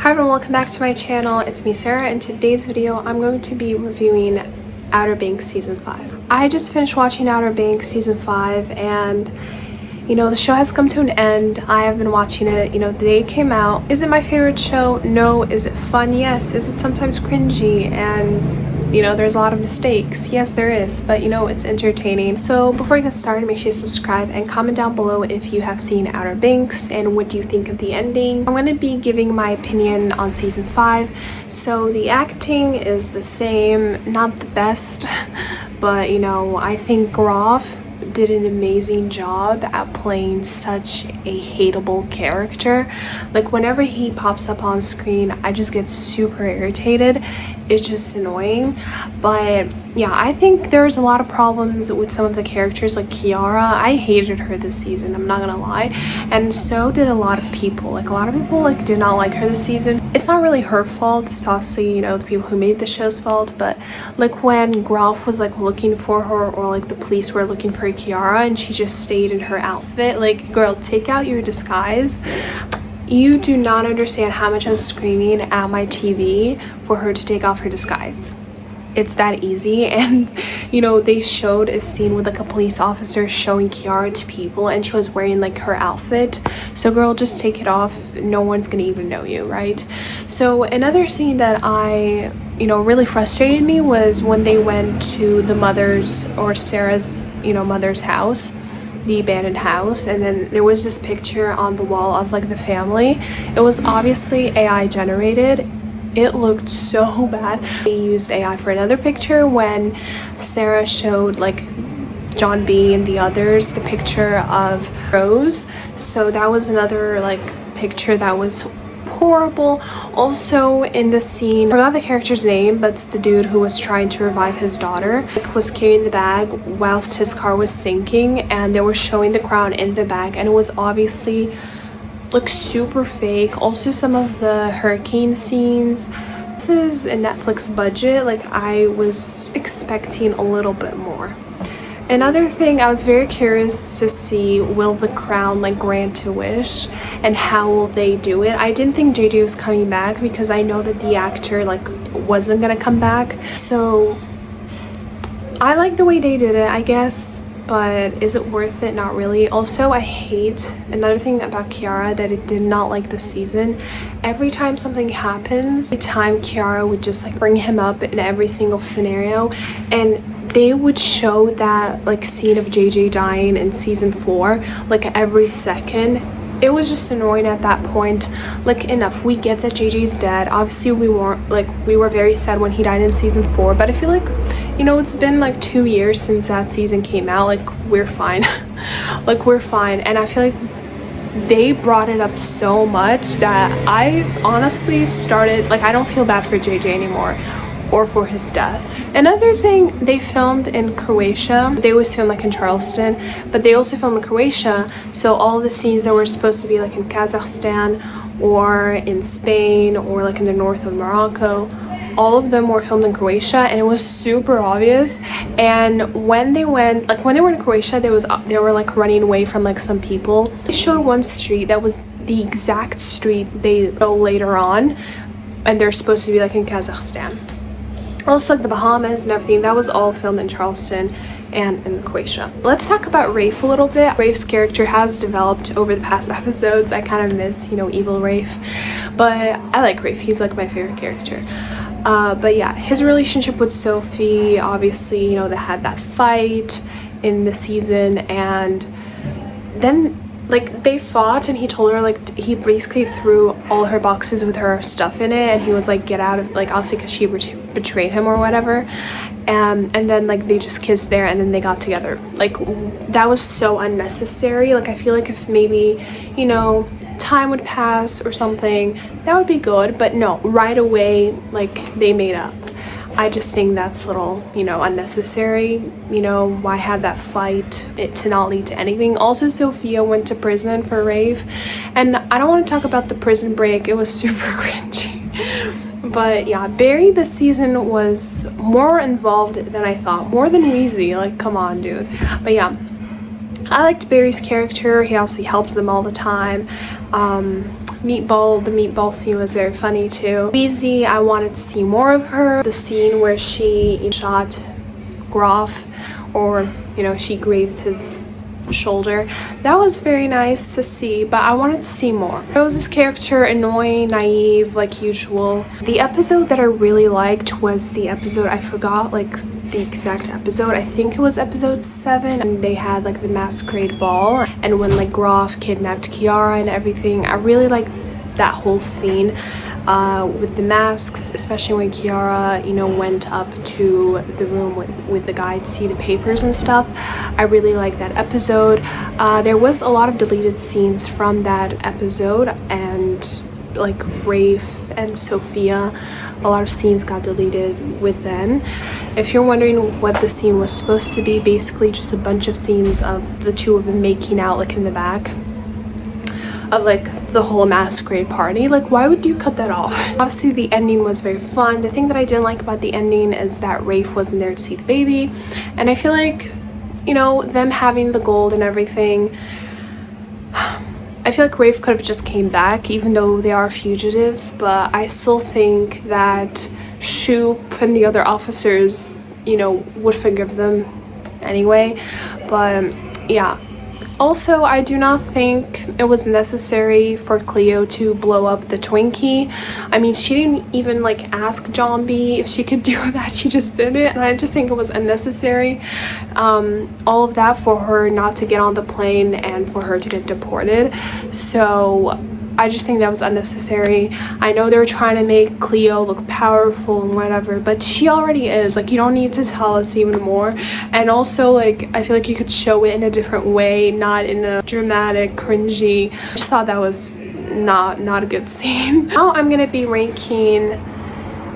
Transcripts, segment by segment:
Hi everyone, welcome back to my channel. It's me, Sarah. In today's video, I'm going to be reviewing Outer Banks Season 5. I just finished watching Outer Banks Season 5 and the show has come to an end. I have been watching it, the day it came out. Is it my favorite show? No. Is it fun? Yes. Is it sometimes cringy? And there's a lot of mistakes. Yes, there is, but it's entertaining. So before we get started, make sure you subscribe and comment down below if you have seen Outer Banks and what do you think of the ending. I'm going to be giving my opinion on Season 5. So the acting is the same, not the best, but I think Groff did an amazing job at playing such a hateable character. Like whenever he pops up on screen, I just get super irritated. It's just annoying. But yeah, I think there's a lot of problems with some of the characters, like Kiara. I hated her this season, I'm not gonna lie, and so did a lot of people. Like a lot of people did not like her this season. It's not really her fault, it's obviously the people who made the show's fault, but like when Groff was looking for her, or the police were looking for Kiara and she just stayed in her outfit, like, girl, take out your disguise. You do not understand how much I was screaming at my TV for her to take off her disguise. It's that easy. And they showed a scene with a police officer showing Kiara to people and she was wearing her outfit. So girl, just take it off. No one's gonna even know you, right? So another scene that I really frustrated me was when they went to the mother's, or Sarah's mother's house, the abandoned house, and then there was this picture on the wall of the family. It was obviously AI generated. It looked so bad. They used AI for another picture when Sarah showed John B and the others the picture of Rose. So that was another picture that was horrible. Also in the scene, I forgot the character's name, but it's the dude who was trying to revive his daughter, was carrying the bag whilst his car was sinking, and they were showing the crown in the bag, and it was obviously super fake. Also some of the hurricane scenes, this is a Netflix budget. I was expecting a little bit more. Another thing, I was very curious to see, will the crown grant a wish and how will they do it? I didn't think JJ was coming back because I know that the actor wasn't gonna come back. So I like the way they did it, I guess, but is it worth it? Not really. Also, I hate another thing about Kiara that I did not like this season. Every time something happens, every time Kiara would just bring him up in every single scenario, and they would show that scene of JJ dying in season 4 every second. It was just annoying at that point. Enough, we get that JJ's dead. Obviously we were very sad when he died in season 4, but I feel it's been 2 years since that season came out. We're fine. We're fine. And I feel they brought it up so much that I honestly started I don't feel bad for JJ anymore, or for his death. Another thing, they filmed in Croatia. They always film in Charleston, but they also film in Croatia. So all the scenes that were supposed to be in Kazakhstan or in Spain or in the north of Morocco, all of them were filmed in Croatia, and it was super obvious. And when they went, when they were in Croatia, they were running away from some people. They showed one street that was the exact street they go later on, and they're supposed to be in Kazakhstan. Also the Bahamas and everything, that was all filmed in Charleston and in Croatia. Let's talk about Rafe a little bit. Rafe's character has developed over the past episodes. I kind of miss evil Rafe, but I like Rafe. He's my favorite character. But yeah, his relationship with Sophie, obviously they had that fight in the season, and then they fought, and he told her he basically threw all her boxes with her stuff in it, and he was get out of obviously because she betrayed him or whatever, and then they just kissed there, and then they got together. That was so unnecessary. I feel if maybe time would pass or something, that would be good, but no, right away they made up. I just think that's a little, unnecessary. Why have that fight to not lead to anything? Also, Sophia went to prison for Rafe, and I don't want to talk about the prison break. It was super cringy. But yeah, Barry this season was more involved than I thought. More than Weezy. Come on, dude. But yeah, I liked Barry's character. He obviously helps them all the time. the meatball scene was very funny too. Weezy, I wanted to see more of her. The scene where she shot Groff, or you know, she grazed his shoulder, that was very nice to see, but I wanted to see more. Rose's character, annoying, naive, like usual. The episode that I really liked was the episode, I forgot like the exact episode, I think it was episode 7, and they had like the masquerade ball, and when like Groff kidnapped Kiara and everything. I really liked that whole scene with the masks, especially when Kiara, you know, went up to the room with the guy to see the papers and stuff. I really liked that episode. There was a lot of deleted scenes from that episode, and like Rafe and Sophia, a lot of scenes got deleted with them. If you're wondering what the scene was supposed to be, basically just a bunch of scenes of the two of them making out like in the back of like the whole masquerade party. Like, why would you cut that off? Obviously the ending was very fun. The thing that I didn't like about the ending is that Rafe wasn't there to see the baby, and I feel like, you know, them having the gold and everything, I feel like Rafe could have just came back, even though they are fugitives, but I still think that Shoop and the other officers, you know, would forgive them anyway. But yeah. Also, I do not think it was necessary for Cleo to blow up the Twinkie. I mean, she didn't even like ask John B if she could do that. She just did it, and I just think it was unnecessary. All of that for her not to get on the plane and for her to get deported. So I just think that was unnecessary. I know they were trying to make Cleo look powerful and whatever, but she already is. Like, you don't need to tell us even more. And also, like, I feel like you could show it in a different way, not in a dramatic, cringy. I just thought that was not a good scene. Now I'm gonna be ranking,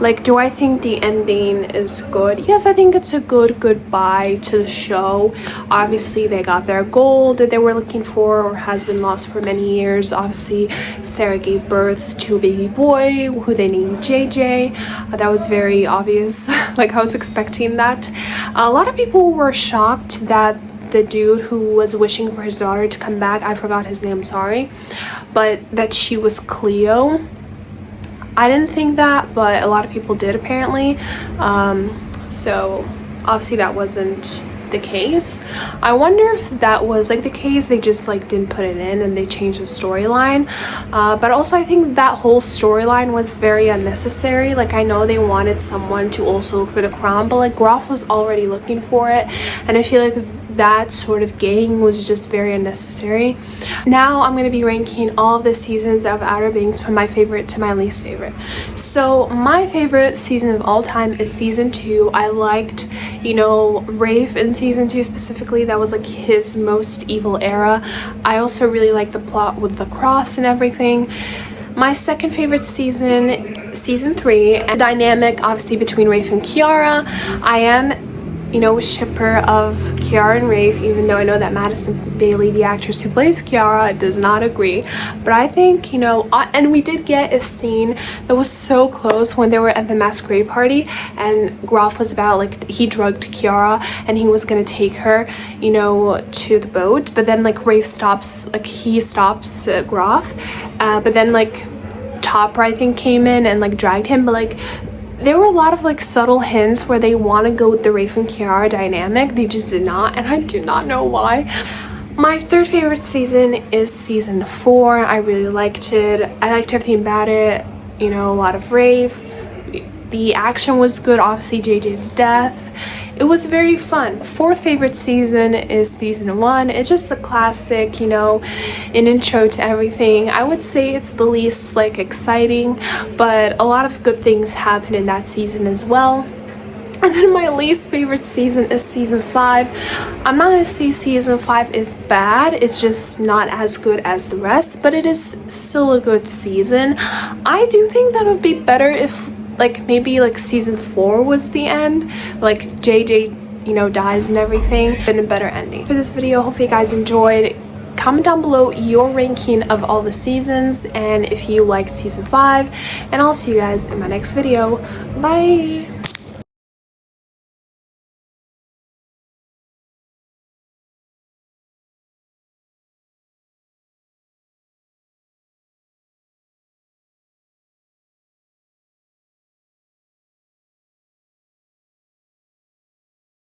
like, do I think the ending is good? Yes, I think it's a good goodbye to the show. Obviously, they got their goal that they were looking for, or has been lost for many years. Obviously, Sarah gave birth to a baby boy who they named JJ. That was very obvious. Like, I was expecting that. A lot of people were shocked that the dude who was wishing for his daughter to come back, I forgot his name, sorry, but that she was Cleo. I didn't think that, but a lot of people did apparently. So obviously that wasn't the case. I wonder if that was like the case, they just like didn't put it in and they changed the storyline. But also I think that whole storyline was very unnecessary. Like, I know they wanted someone to also look for the crown, but like Groff was already looking for it, and I feel like that sort of gang was just very unnecessary. Now I'm going to be ranking all of the seasons of Outer Banks from my favorite to my least favorite. So my favorite season of all time is season 2. I liked, you know, Rafe in season 2 specifically. That was like his most evil era. I also really liked the plot with the cross and everything. My second favorite season, season 3, and dynamic obviously between Rafe and Kiara. I am, you know, a shipper of Kiara and Rafe, even though I know that Madison Bailey, the actress who plays Kiara, does not agree. But I think, you know, and we did get a scene that was so close when they were at the masquerade party, and Groff was about, like, he drugged Kiara and he was gonna take her, you know, to the boat. But then, like, Rafe stops, like, he stops Groff. But then, like, Topper, I think, came in and, like, dragged him. But, like, there were a lot of like subtle hints where they want to go with the Rafe and Kiara dynamic. They just did not, and I do not know why. My third favorite season is season 4. I really liked it. I liked everything about it. You know, a lot of Rafe. The action was good. Obviously, JJ's death. It was very fun. Fourth favorite season is season 1. It's just a classic, you know, an intro to everything. I would say it's the least like exciting, but a lot of good things happen in that season as well. And then my least favorite season is season 5. I'm not gonna say season 5 is bad, it's just not as good as the rest, but it is still a good season. I do think that would be better if, like, maybe like season 4 was the end, like JJ, you know, dies and everything, and a better ending. For this video, hopefully you guys enjoyed. Comment down below your ranking of all the seasons and if you liked season 5, and I'll see you guys in my next video. Bye.